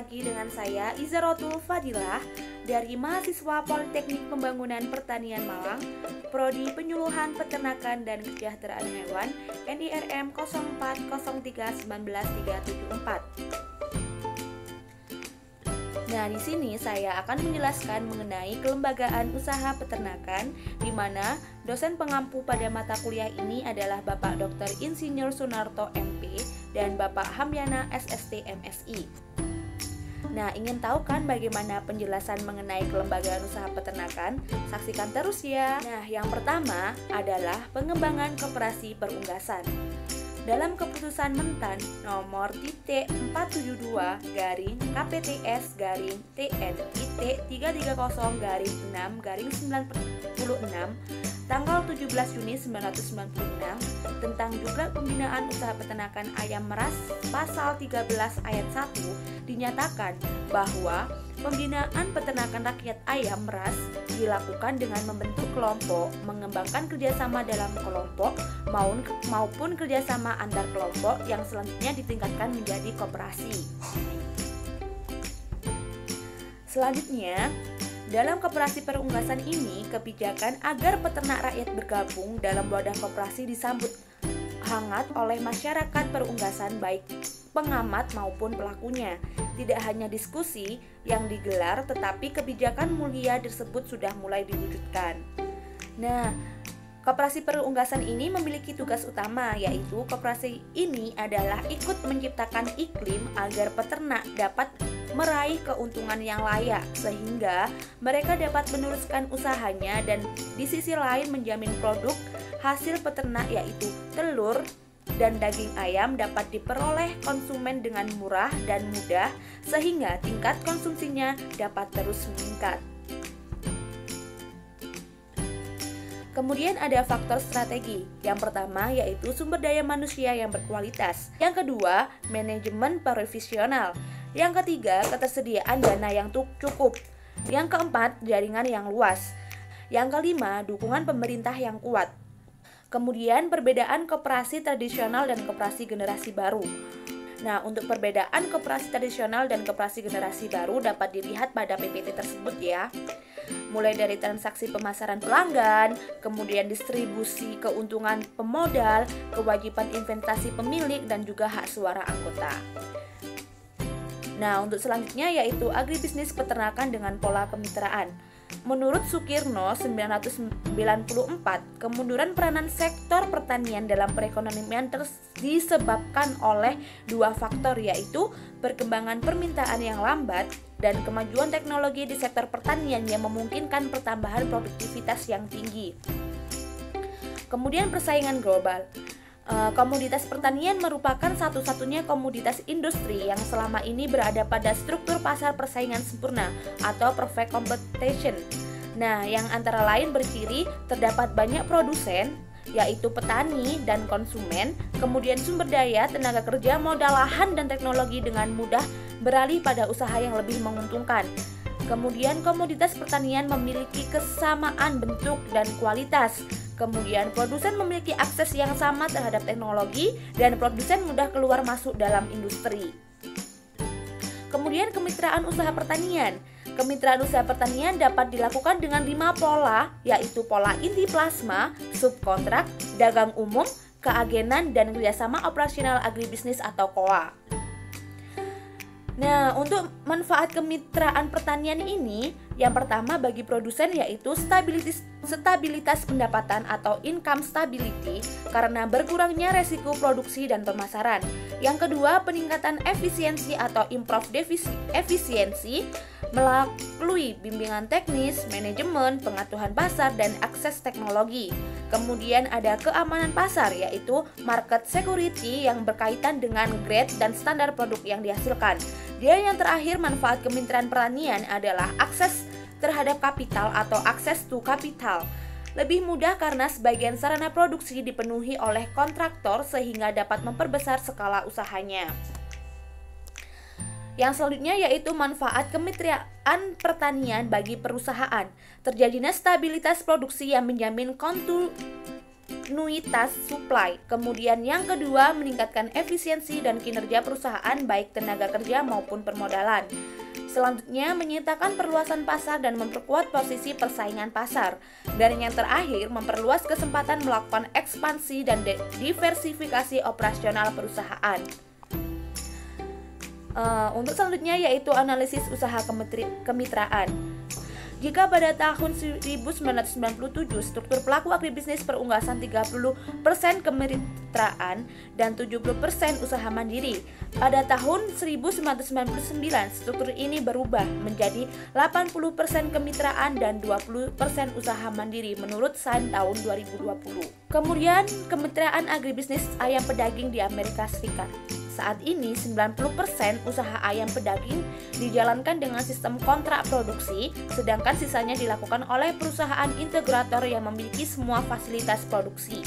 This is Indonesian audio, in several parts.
lagi dengan saya Izzarotul Fadilah dari mahasiswa Politeknik Pembangunan Pertanian Malang, Prodi Penyuluhan Peternakan dan Kesejahteraan Hewan, NIRM 04031934. Nah, di sini saya akan menjelaskan mengenai kelembagaan usaha peternakan, di mana dosen pengampu pada mata kuliah ini adalah Bapak Dr. Insinyur Sunarto MP dan Bapak Hamyana SST MSI. Nah, ingin tahu kan bagaimana penjelasan mengenai kelembagaan usaha peternakan? Saksikan terus ya. Nah, yang pertama adalah pengembangan koperasi perunggasan. Dalam keputusan Mentan nomor T472-KPTS-TN-330-6-96 tanggal 17 Juni 1996 tentang Duklat Pembinaan Usaha Peternakan Ayam Meras pasal 13 ayat 1 dinyatakan bahwa pembinaan peternakan rakyat ayam meras dilakukan dengan membentuk kelompok, mengembangkan kerjasama dalam kelompok maupun kerjasama antar kelompok yang selanjutnya ditingkatkan menjadi koperasi. Selanjutnya, dalam koperasi perunggasan ini, kebijakan agar peternak rakyat bergabung dalam wadah koperasi disambut hangat oleh masyarakat perunggasan baik pengamat maupun pelakunya. Tidak hanya diskusi yang digelar, tetapi kebijakan mulia tersebut sudah mulai diwujudkan. Nah, koperasi perunggasan ini memiliki tugas utama, yaitu koperasi ini adalah ikut menciptakan iklim agar peternak dapat meraih keuntungan yang layak, sehingga mereka dapat meneruskan usahanya dan di sisi lain menjamin produk hasil peternak yaitu telur dan daging ayam dapat diperoleh konsumen dengan murah dan mudah, sehingga tingkat konsumsinya dapat terus meningkat. Kemudian ada faktor strategi. Yang pertama yaitu sumber daya manusia yang berkualitas. Yang kedua, manajemen profesional. Yang ketiga, ketersediaan dana yang cukup. Yang keempat, jaringan yang luas. Yang kelima, dukungan pemerintah yang kuat. Kemudian perbedaan koperasi tradisional dan koperasi generasi baru. Nah, untuk perbedaan koperasi tradisional dan koperasi generasi baru dapat dilihat pada PPT tersebut ya. Mulai dari transaksi pemasaran pelanggan, kemudian distribusi keuntungan pemodal, kewajiban investasi pemilik, dan juga hak suara anggota. Nah, untuk selanjutnya yaitu agribisnis peternakan dengan pola kemitraan. Menurut Sukirno 1994, kemunduran peranan sektor pertanian dalam perekonomian disebabkan oleh dua faktor, yaitu perkembangan permintaan yang lambat dan kemajuan teknologi di sektor pertanian yang memungkinkan pertambahan produktivitas yang tinggi. Kemudian persaingan global. Komoditas pertanian merupakan satu-satunya komoditas industri yang selama ini berada pada struktur pasar persaingan sempurna atau perfect competition. Nah, yang antara lain berciri terdapat banyak produsen, yaitu petani dan konsumen, kemudian sumber daya, tenaga kerja, modal lahan, dan teknologi dengan mudah beralih pada usaha yang lebih menguntungkan. Kemudian komoditas pertanian memiliki kesamaan bentuk dan kualitas. Kemudian produsen memiliki akses yang sama terhadap teknologi dan produsen mudah keluar masuk dalam industri. Kemudian kemitraan usaha pertanian. Kemitraan usaha pertanian dapat dilakukan dengan 5 pola, yaitu pola inti plasma, subkontrak, dagang umum, keagenan, dan kerjasama operasional agribisnis atau KOA. Nah, untuk manfaat kemitraan pertanian ini, yang pertama bagi produsen yaitu stabilitas pendapatan atau income stability karena berkurangnya resiko produksi dan pemasaran. Yang kedua, peningkatan efisiensi atau improve efisiensi melalui bimbingan teknis, manajemen, pengaturan pasar, dan akses teknologi. Kemudian ada keamanan pasar yaitu market security yang berkaitan dengan grade dan standar produk yang dihasilkan. Dan yang terakhir, manfaat kemitraan pertanian adalah akses terhadap kapital atau access to capital. Lebih mudah karena sebagian sarana produksi dipenuhi oleh kontraktor sehingga dapat memperbesar skala usahanya. Yang selanjutnya yaitu manfaat kemitraan pertanian bagi perusahaan. Terjadinya stabilitas produksi yang menjamin kontinuitas supply. Kemudian yang kedua, meningkatkan efisiensi dan kinerja perusahaan baik tenaga kerja maupun permodalan. Selanjutnya, menyitakan perluasan pasar dan memperkuat posisi persaingan pasar. Dan yang terakhir, memperluas kesempatan melakukan ekspansi dan diversifikasi operasional perusahaan. Untuk selanjutnya yaitu analisis usaha kemitraan. Jika pada tahun 1997 struktur pelaku agribisnis perunggasan 30% kemitraan dan 70% usaha mandiri, pada tahun 1999 struktur ini berubah menjadi 80% kemitraan dan 20% usaha mandiri menurut SAIN tahun 2020. Kemudian kemitraan agribisnis ayam pedaging di Amerika Serikat. Saat ini 90% usaha ayam pedaging dijalankan dengan sistem kontrak produksi, sedangkan sisanya dilakukan oleh perusahaan integrator yang memiliki semua fasilitas produksi.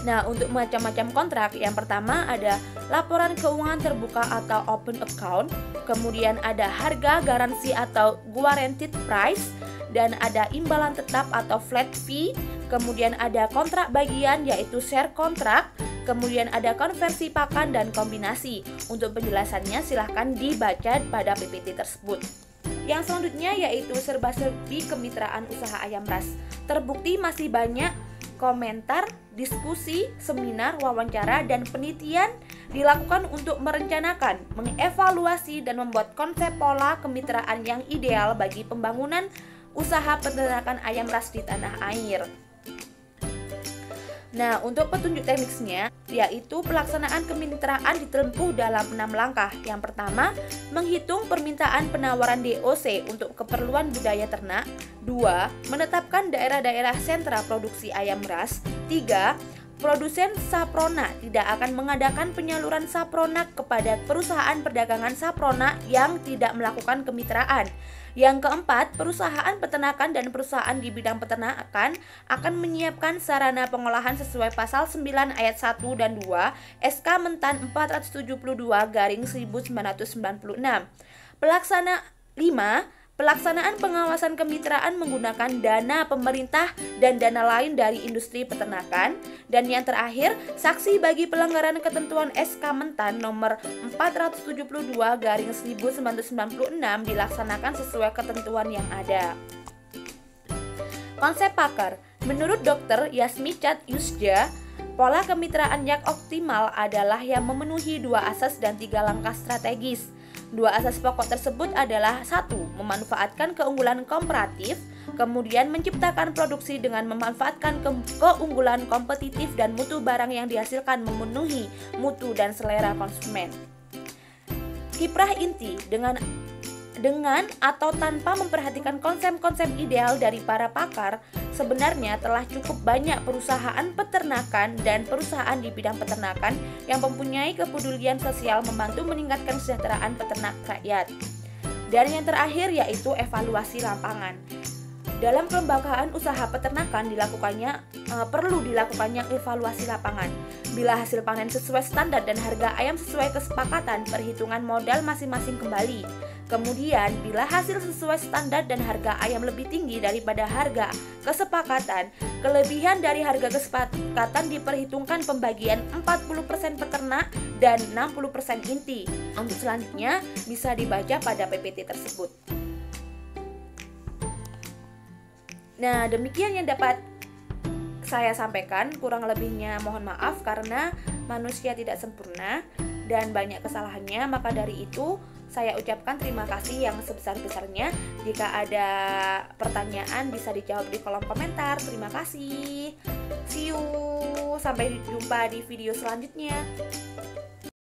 Nah, untuk macam-macam kontrak, yang pertama ada laporan keuangan terbuka atau open account, kemudian ada harga garansi atau guaranteed price, dan ada imbalan tetap atau flat fee, kemudian ada kontrak bagian yaitu share kontrak, kemudian ada konversi pakan dan kombinasi. Untuk penjelasannya silahkan dibaca pada PPT tersebut. Yang selanjutnya yaitu serba-serbi kemitraan usaha ayam ras. Terbukti masih banyak komentar, diskusi, seminar, wawancara, dan penelitian dilakukan untuk merencanakan, mengevaluasi, dan membuat konsep pola kemitraan yang ideal bagi pembangunan usaha peternakan ayam ras di tanah air. Nah, untuk petunjuk teknisnya, yaitu pelaksanaan kemitraan ditempuh dalam 6 langkah. Yang pertama, menghitung permintaan penawaran DOC untuk keperluan budaya ternak. 2. Menetapkan daerah-daerah sentra produksi ayam ras. 3. Produsen saprona tidak akan mengadakan penyaluran saprona kepada perusahaan perdagangan saprona yang tidak melakukan kemitraan. Yang keempat, perusahaan peternakan dan perusahaan di bidang peternakan akan menyiapkan sarana pengolahan sesuai pasal 9 ayat 1 dan 2 SK Mentan 472/1996. Pelaksanaan pengawasan kemitraan menggunakan dana pemerintah dan dana lain dari industri peternakan. Dan yang terakhir, saksi bagi pelanggaran ketentuan SK Mentan nomor 472/1996 dilaksanakan sesuai ketentuan yang ada. Konsep pakar. Menurut Dr. Yasmichat Yusja, pola kemitraan yang optimal adalah yang memenuhi 2 asas dan 3 langkah strategis. 2 asas pokok tersebut adalah 1. Memanfaatkan keunggulan komparatif, kemudian menciptakan produksi dengan memanfaatkan keunggulan kompetitif dan mutu barang yang dihasilkan memenuhi mutu dan selera konsumen. Kiprah inti dengan atau tanpa memperhatikan konsep-konsep ideal dari para pakar, sebenarnya telah cukup banyak perusahaan peternakan dan perusahaan di bidang peternakan yang mempunyai kepedulian sosial membantu meningkatkan kesejahteraan peternak rakyat. Dan yang terakhir yaitu evaluasi lapangan. Dalam kelembagaan usaha peternakan perlu dilakukannya evaluasi lapangan. Bila hasil panen sesuai standar dan harga ayam sesuai kesepakatan, perhitungan modal masing-masing kembali. Kemudian, bila hasil sesuai standar dan harga ayam lebih tinggi daripada harga kesepakatan, kelebihan dari harga kesepakatan diperhitungkan pembagian 40% peternak dan 60% inti. Untuk selanjutnya bisa dibaca pada PPT tersebut. Nah, demikian yang dapat saya sampaikan. Kurang lebihnya mohon maaf karena manusia tidak sempurna dan banyak kesalahannya. Maka dari itu saya ucapkan terima kasih yang sebesar-besarnya. Jika ada pertanyaan bisa dijawab di kolom komentar. Terima kasih. See you. Sampai jumpa di video selanjutnya.